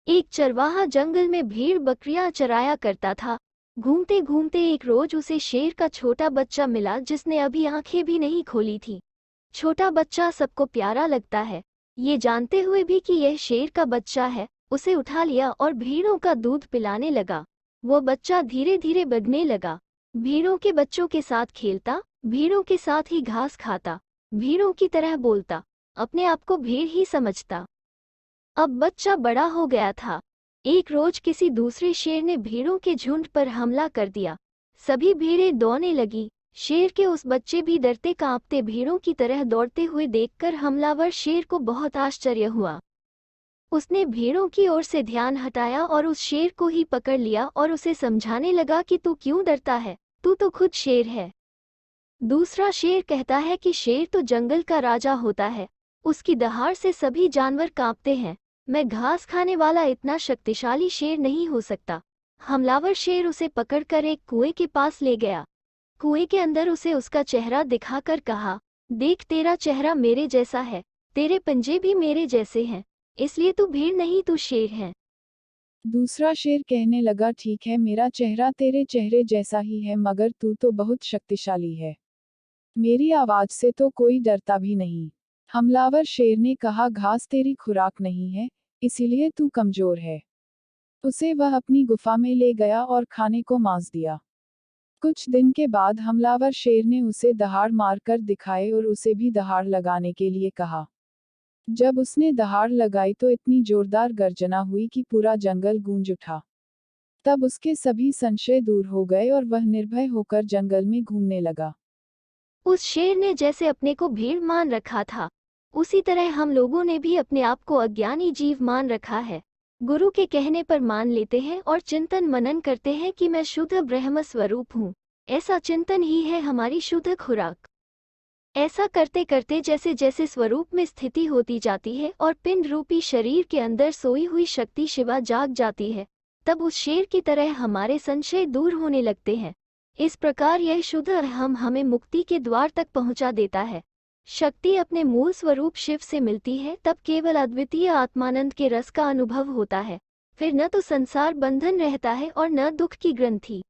एक चरवाहा जंगल में भेड़ बकरियां चराया करता था। घूमते घूमते एक रोज उसे शेर का छोटा बच्चा मिला जिसने अभी आंखें भी नहीं खोली थी। छोटा बच्चा सबको प्यारा लगता है। ये जानते हुए भी कि यह शेर का बच्चा है, उसे उठा लिया और भेड़ों का दूध पिलाने लगा। वो बच्चा धीरे धीरे बढ़ने लगा। भेड़ों के बच्चों के साथ खेलता, भेड़ों के साथ ही घास खाता, भेड़ों की तरह बोलता, अपने आप को भेड़ ही समझता। अब बच्चा बड़ा हो गया था। एक रोज किसी दूसरे शेर ने भेड़ों के झुंड पर हमला कर दिया। सभी भेड़ें दौड़ने लगी। शेर के उस बच्चे भी डरते कांपते भेड़ों की तरह दौड़ते हुए देखकर हमलावर शेर को बहुत आश्चर्य हुआ। उसने भेड़ों की ओर से ध्यान हटाया और उस शेर को ही पकड़ लिया और उसे समझाने लगा कि तू क्यों डरता है, तू तो खुद शेर है। दूसरा शेर कहता है कि शेर तो जंगल का राजा होता है, उसकी दहाड़ से सभी जानवर कांपते हैं। मैं घास खाने वाला इतना शक्तिशाली शेर नहीं हो सकता। हमलावर शेर उसे पकड़कर एक कुएं के पास ले गया। कुएं के अंदर उसे उसका चेहरा दिखाकर कहा, देख तेरा चेहरा मेरे जैसा है, तेरे पंजे भी मेरे जैसे हैं, इसलिए तू भेड़ नहीं तू शेर है। दूसरा शेर कहने लगा, ठीक है, मेरा चेहरा तेरे चेहरे जैसा ही है, मगर तू तो बहुत शक्तिशाली है। मेरी आवाज से तो कोई डरता भी नहीं। हमलावर शेर ने कहा, घास तेरी खुराक नहीं है, इसीलिए तू कमजोर है। उसे वह अपनी गुफा में ले गया और खाने को मांस दिया। कुछ दिन के बाद हमलावर शेर ने उसे दहाड़ मारकर दिखाए और उसे भी दहाड़ लगाने के लिए कहा। जब उसने दहाड़ लगाई तो इतनी जोरदार गर्जना हुई कि पूरा जंगल गूंज उठा। तब उसके सभी संशय दूर हो गए और वह निर्भय होकर जंगल में घूमने लगा। उस शेर ने जैसे अपने को भेड़ मान रखा था, उसी तरह हम लोगों ने भी अपने आप को अज्ञानी जीव मान रखा है। गुरु के कहने पर मान लेते हैं और चिंतन मनन करते हैं कि मैं शुद्ध ब्रह्म स्वरूप हूँ। ऐसा चिंतन ही है हमारी शुद्ध खुराक। ऐसा करते करते जैसे जैसे स्वरूप में स्थिति होती जाती है और पिंड रूपी शरीर के अंदर सोई हुई शक्ति शिवा जाग जाती है, तब उस शेर की तरह हमारे संशय दूर होने लगते हैं। इस प्रकार यह शुद्ध अहम हमें मुक्ति के द्वार तक पहुंचा देता है। शक्ति अपने मूल स्वरूप शिव से मिलती है, तब केवल अद्वितीय आत्मानंद के रस का अनुभव होता है। फिर न तो संसार बंधन रहता है और न दुख की ग्रंथि।